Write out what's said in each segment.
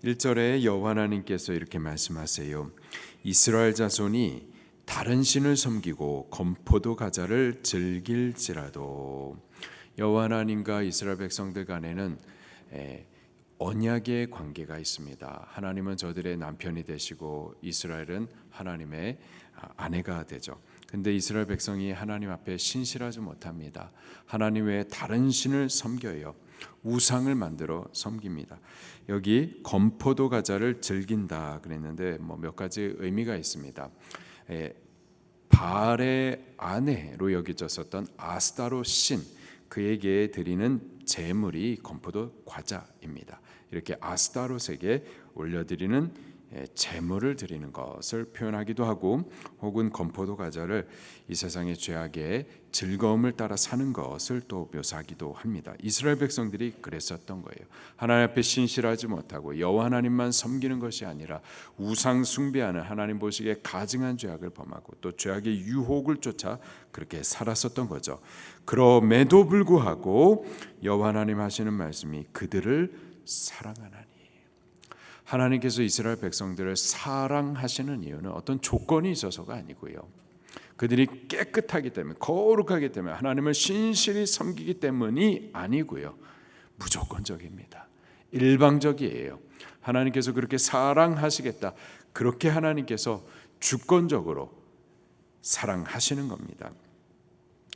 1절에 여호와 하나님께서 이렇게 말씀하세요. 이스라엘 자손이 다른 신을 섬기고 건포도 과자를 즐길지라도. 여호와 하나님과 이스라엘 백성들 간에는 언약의 관계가 있습니다. 하나님은 저들의 남편이 되시고 이스라엘은 하나님의 아내가 되죠. 근데 이스라엘 백성이 하나님 앞에 신실하지 못합니다. 하나님 외에 다른 신을 섬겨요. 우상을 만들어 섬깁니다. 여기 건포도 과자를 즐긴다 그랬는데 몇 가지 의미가 있습니다. 바알의 아내로 여겨졌었던 아스타로 신, 그에게 드리는 제물이 건포도 과자입니다. 이렇게 아스타롯에게 올려드리는 제물을 드리는 것을 표현하기도 하고, 혹은 건포도 과자를 이 세상의 죄악의 즐거움을 따라 사는 것을 또 묘사하기도 합니다. 이스라엘 백성들이 그랬었던 거예요. 하나님 앞에 신실하지 못하고 여호와 하나님만 섬기는 것이 아니라 우상 숭배하는, 하나님 보시기에 가증한 죄악을 범하고 또 죄악의 유혹을 쫓아 그렇게 살았었던 거죠. 그럼에도 불구하고 여호와 하나님 하시는 말씀이 그들을 사랑하나니. 하나님께서 이스라엘 백성들을 사랑하시는 이유는 어떤 조건이 있어서가 아니고요. 그들이 깨끗하기 때문에, 거룩하기 때문에, 하나님을 신실히 섬기기 때문이 아니고요. 무조건적입니다. 일방적이에요. 하나님께서 그렇게 사랑하시겠다, 그렇게 하나님께서 주권적으로 사랑하시는 겁니다.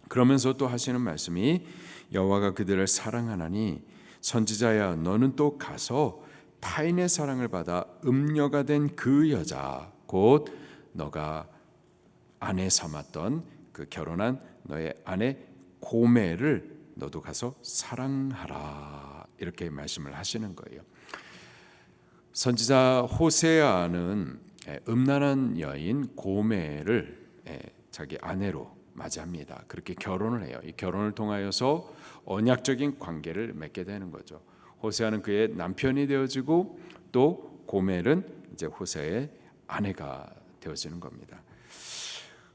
그러면서 또 하시는 말씀이 여호와가 그들을 사랑하나니 선지자야 너는 또 가서 타인의 사랑을 받아 음녀가 된 그 여자, 곧 너가 아내 삼았던 그 결혼한 너의 아내 고멜을 너도 가서 사랑하라, 이렇게 말씀을 하시는 거예요. 선지자 호세아는 음란한 여인 고멜을 자기 아내로 맞이합니다. 그렇게 결혼을 해요. 이 결혼을 통하여서 언약적인 관계를 맺게 되는 거죠. 호세아는 그의 남편이 되어지고 또 고멜은 이제 호세아의 아내가 되어지는 겁니다.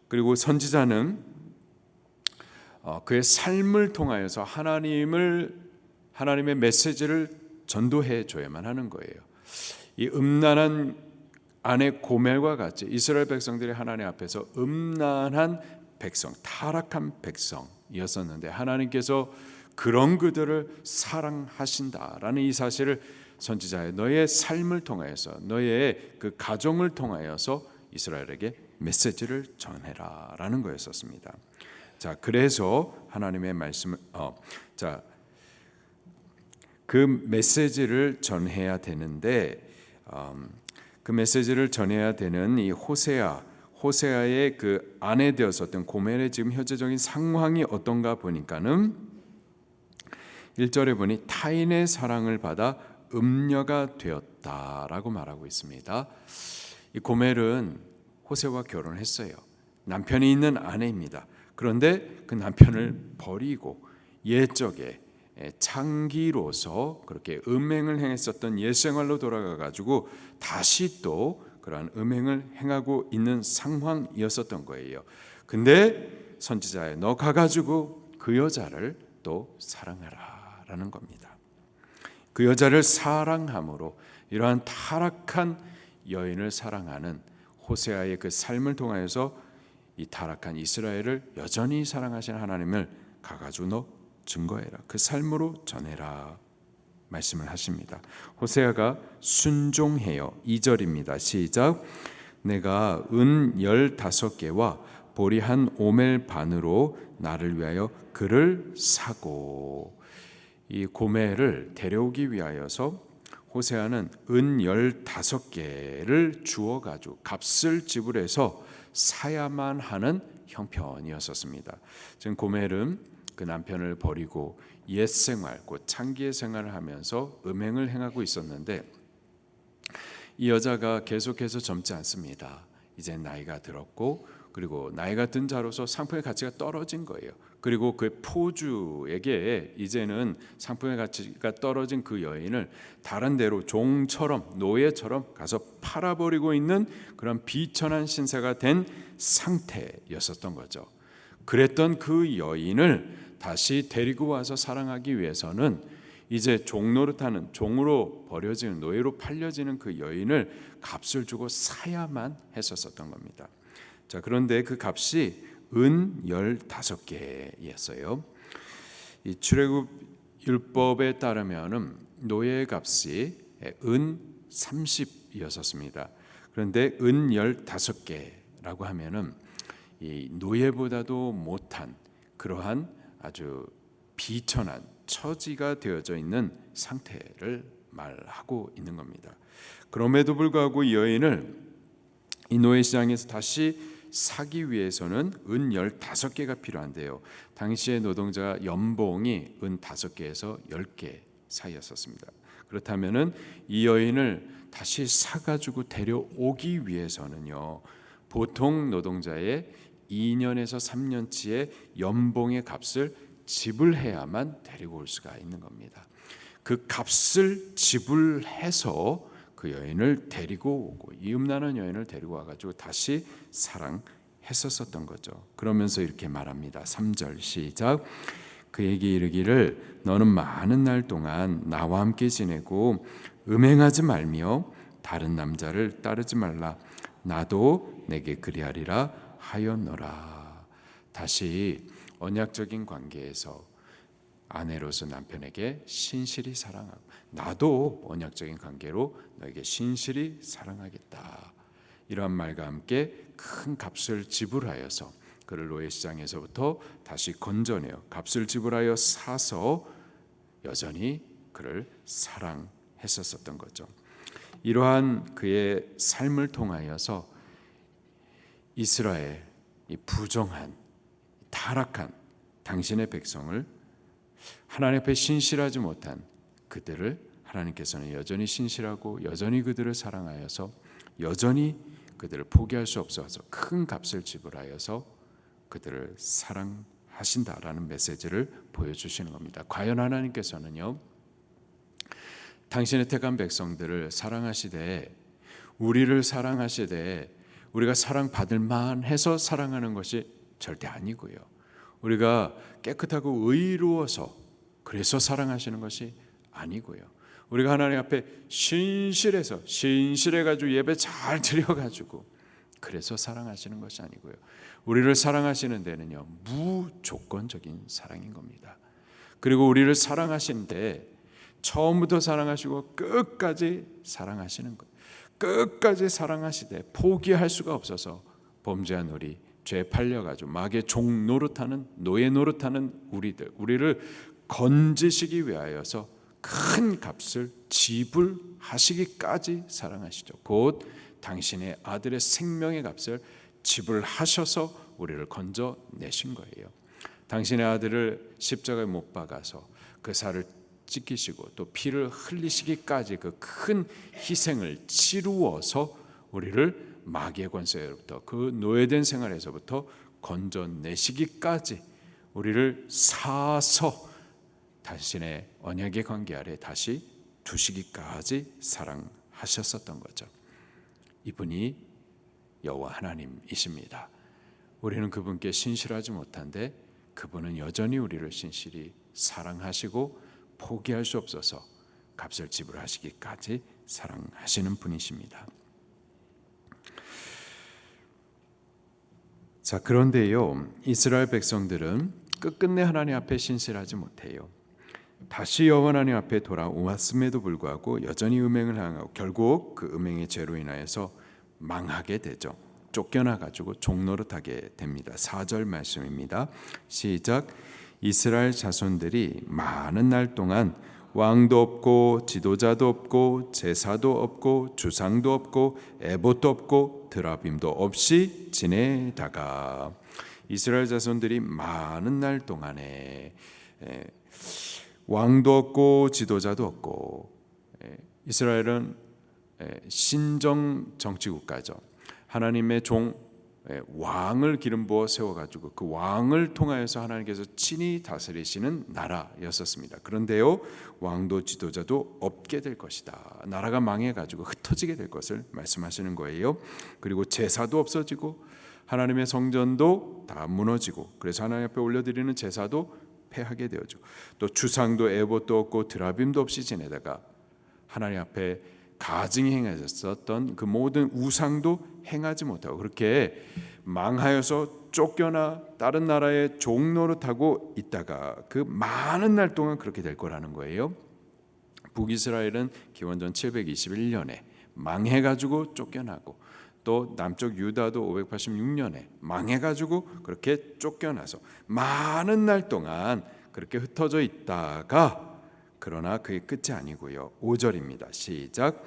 그리고 선지자는 그의 삶을 통하여서 하나님의 메시지를 전도해 줘야만 하는 거예요. 이 음란한 아내 고멜과 같이 이스라엘 백성들이 하나님 앞에서 음란한 백성, 타락한 백성이었었는데 하나님께서 그런 그들을 사랑하신다라는 이 사실을 선지자의 너의 삶을 통하여서, 너의 그 가정을 통하여서 이스라엘에게 메시지를 전해라라는 거였었습니다. 자, 그래서 하나님의 말씀을 그 메시지를 전해야 되는데, 그 메시지를 전해야 되는 이 호세아의 그 아내 되었었던 고멜의 지금 현재적인 상황이 어떤가 보니까는 1절에 보니 타인의 사랑을 받아 음녀가 되었다라고 말하고 있습니다. 이 고멜은 호세와 결혼을 했어요. 남편이 있는 아내입니다. 그런데 그 남편을 버리고 옛적에 창기로서 그렇게 음행을 행했었던 옛 생활로 돌아가 가지고 다시 또 그러한 음행을 행하고 있는 상황이었었던 거예요. 근데 선지자에 너 가가지고 그 여자를 또 사랑하라 라는 겁니다. 그 여자를 사랑함으로 이러한 타락한 여인을 사랑하는 호세아의 그 삶을 통하여서 이 타락한 이스라엘을 여전히 사랑하시는 하나님을 가가지고 너 증거해라, 그 삶으로 전해라 말씀을 하십니다. 호세아가 순종해요. 2절입니다. 시작. 내가 은 15개와 보리 한 오멜 반으로 나를 위하여 그를 사고. 이 고멜을 데려오기 위하여서 호세아는 은 15개를 주어가지고 값을 지불해서 사야만 하는 형편이었었습니다. 지금 고멜은 그 남편을 버리고 옛 생활, 곧 창기의 생활을 하면서 음행을 행하고 있었는데 이 여자가 계속해서 젊지 않습니다. 이제 나이가 들었고, 그리고 나이가 든 자로서 상품의 가치가 떨어진 거예요. 그리고 그 포주에게 이제는 상품의 가치가 떨어진 그 여인을 다른 데로 종처럼, 노예처럼 가서 팔아버리고 있는 그런 비천한 신세가 된 상태였었던 거죠. 그랬던 그 여인을 다시 데리고 와서 사랑하기 위해서는 이제 종노릇하는, 종으로 버려지는, 노예로 팔려지는 그 여인을 값을 주고 사야만 했었던 겁니다. 자, 그런데 그 값이 은 15개였어요. 이 출애굽 율법에 따르면은 노예의 값이 은 30이었습니다. 그런데 은 15개라고 하면은 이 노예보다도 못한 그러한 아주 비천한 처지가 되어져 있는 상태를 말하고 있는 겁니다. 그럼에도 불구하고 이 여인을 이 노예 시장에서 다시 사기 위해서는 은 15개가 필요한데요. 당시의 노동자 연봉이 은 5개에서 10개 사이였습니다. 그렇다면은 이 여인을 다시 사가지고 데려오기 위해서는요, 보통 노동자의 2년에서 3년치의 연봉의 값을 지불해야만 데리고 올 수가 있는 겁니다. 그 값을 지불해서 그 여인을 데리고 오고, 이음나는 여인을 데리고 와가지고 다시 사랑했었던 거죠. 그러면서 이렇게 말합니다. 3절 시작. 그에게 이르기를 너는 많은 날 동안 나와 함께 지내고 음행하지 말며 다른 남자를 따르지 말라. 나도 내게 그리하리라 하였노라. 다시 언약적인 관계에서 아내로서 남편에게 신실히 사랑하고, 나도 언약적인 관계로 너에게 신실히 사랑하겠다. 이러한 말과 함께 큰 값을 지불하여서 그를 노예 시장에서부터 다시 건져내어 값을 지불하여 사서 여전히 그를 사랑했었던 거죠. 이러한 그의 삶을 통하여서 이스라엘, 이 부정한 타락한 당신의 백성을, 하나님 앞에 신실하지 못한 그들을 하나님께서는 여전히 신실하고 여전히 그들을 사랑하여서 여전히 그들을 포기할 수 없어서 큰 값을 지불하여서 그들을 사랑하신다라는 메시지를 보여주시는 겁니다. 과연 하나님께서는요, 당신의 택한 백성들을 사랑하시되, 우리를 사랑하시되, 우리가 사랑받을 만해서 사랑하는 것이 절대 아니고요, 우리가 깨끗하고 의로워서 그래서 사랑하시는 것이 아니고요, 우리가 하나님 앞에 신실해가지고 예배 잘 드려가지고 그래서 사랑하시는 것이 아니고요, 우리를 사랑하시는 데는요, 무조건적인 사랑인 겁니다. 그리고 우리를 사랑하시는데 처음부터 사랑하시고 끝까지 사랑하시는 것, 끝까지 사랑하시되 포기할 수가 없어서 범죄한 우리, 죄에 팔려가지고 마귀의 종 노릇하는, 노예 노릇하는 우리를 건지시기 위하여서 큰 값을 지불하시기까지 사랑하시죠. 곧 당신의 아들의 생명의 값을 지불하셔서 우리를 건져내신 거예요. 당신의 아들을 십자가에 못 박아서 그 살을 찢기시고 또 피를 흘리시기까지 그 큰 희생을 치루어서 우리를 마귀의 권세로부터, 그 노예된 생활에서부터 건져내시기까지 우리를 사서 당신의 언약의 관계 아래 다시 두시기까지 사랑하셨었던 거죠. 이분이 여호와 하나님이십니다. 우리는 그분께 신실하지 못한데 그분은 여전히 우리를 신실히 사랑하시고 포기할 수 없어서 값을 지불하시기까지 사랑하시는 분이십니다. 자, 그런데요, 이스라엘 백성들은 끝끝내 하나님 앞에 신실하지 못해요. 다시 여호와 하나님 앞에 돌아왔음에도 불구하고 여전히 음행을 행하고 결국 그 음행의 죄로 인하여서 망하게 되죠. 쫓겨나가지고 종노릇하게 됩니다. 4절 말씀입니다. 시작. 이스라엘 자손들이 많은 날 동안 왕도 없고 지도자도 없고 제사도 없고 주상도 없고 에봇도 없고 드라빔도 없이 지내다가, 이스라엘 자손들이 많은 날 동안에 왕도 없고 지도자도 없고, 이스라엘은 신정 정치 국가죠. 하나님의 종 왕을 기름 부어 세워가지고 그 왕을 통하여서 하나님께서 친히 다스리시는 나라였었습니다. 그런데요, 왕도 지도자도 없게 될 것이다. 나라가 망해가지고 흩어지게 될 것을 말씀하시는 거예요. 그리고 제사도 없어지고 하나님의 성전도 다 무너지고, 그래서 하나님 앞에 올려드리는 제사도 패하게 되어지고 또 주상도 에봇도 없고 드라빔도 없이 지내다가 하나님 앞에 가증히 행하셨었던 그 모든 우상도 행하지 못하고 그렇게 망하여서 쫓겨나 다른 나라의 종노릇하고 있다가 그 많은 날 동안 그렇게 될 거라는 거예요. 북이스라엘은 기원전 721년에 망해가지고 쫓겨나고 또 남쪽 유다도 586년에 망해가지고 그렇게 쫓겨나서 많은 날 동안 그렇게 흩어져 있다가 그러나 그게 끝이 아니고요. 5절입니다. 시작.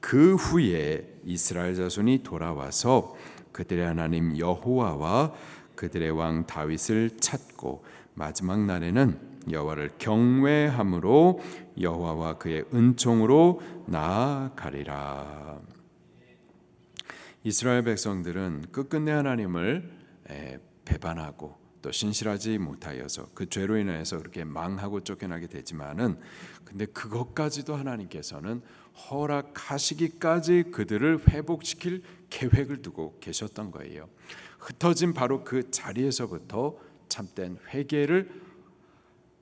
그 후에 이스라엘 자손이 돌아와서 그들의 하나님 여호와와 그들의 왕 다윗을 찾고 마지막 날에는 여호와를 경외함으로 여호와와 그의 은총으로 나아가리라. 이스라엘 백성들은 끝끝내 하나님을 배반하고 또 신실하지 못하여서 그 죄로 인해서 그렇게 망하고 쫓겨나게 되지만은 근데 그것까지도 하나님께서는 허락하시기까지 그들을 회복시킬 계획을 두고 계셨던 거예요. 흩어진 바로 그 자리에서부터 참된 회개를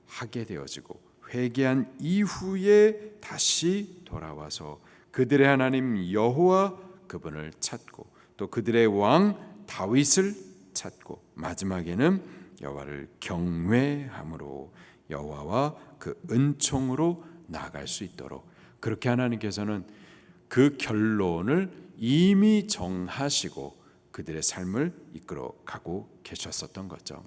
하게 되어지고 회개한 이후에 다시 돌아와서 그들의 하나님 여호와 그분을 찾고 또 그들의 왕 다윗을 찾고 마지막에는 여호와를 경외함으로 여호와와 그 은총으로 나아갈 수 있도록 그렇게 하나님께서는 그 결론을 이미 정하시고 그들의 삶을 이끌어 가고 계셨었던 거죠.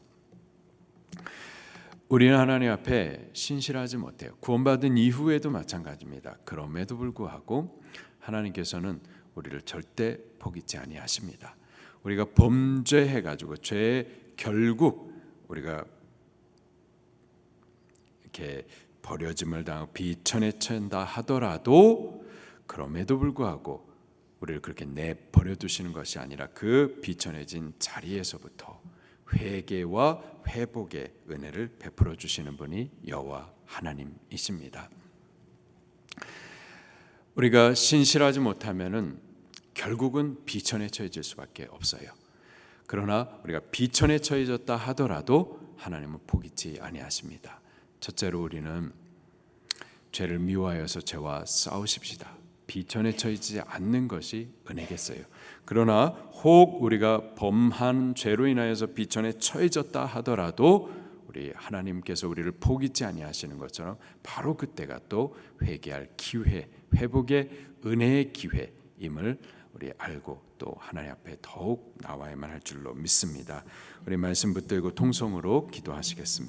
우리는 하나님 앞에 신실하지 못해요. 구원받은 이후에도 마찬가지입니다. 그럼에도 불구하고 하나님께서는 우리를 절대 포기치 아니하십니다. 우리가 범죄해가지고 죄의 결국 우리가 이렇게 버려짐을 당하고 비천에 처한다 하더라도 그럼에도 불구하고 우리를 그렇게 내버려 두시는 것이 아니라 그 비천해진 자리에서부터 회개와 회복의 은혜를 베풀어 주시는 분이 여호와 하나님이십니다. 우리가 신실하지 못하면은 결국은 비천에 처해질 수밖에 없어요. 그러나 우리가 비천에 처해졌다 하더라도 하나님은 포기치 아니하십니다. 첫째로 우리는 죄를 미워하여서 죄와 싸우십시다. 비천에 처해지지 않는 것이 은혜겠어요. 그러나 혹 우리가 범한 죄로 인하여서 비천에 처해졌다 하더라도 우리 하나님께서 우리를 포기치 아니하시는 것처럼 바로 그때가 또 회개할 기회, 회복의 은혜의 기회임을 우리 알고 또 하나님 앞에 더욱 나와야만 할 줄로 믿습니다. 우리 말씀 붙들고 통성으로 기도하시겠습니다.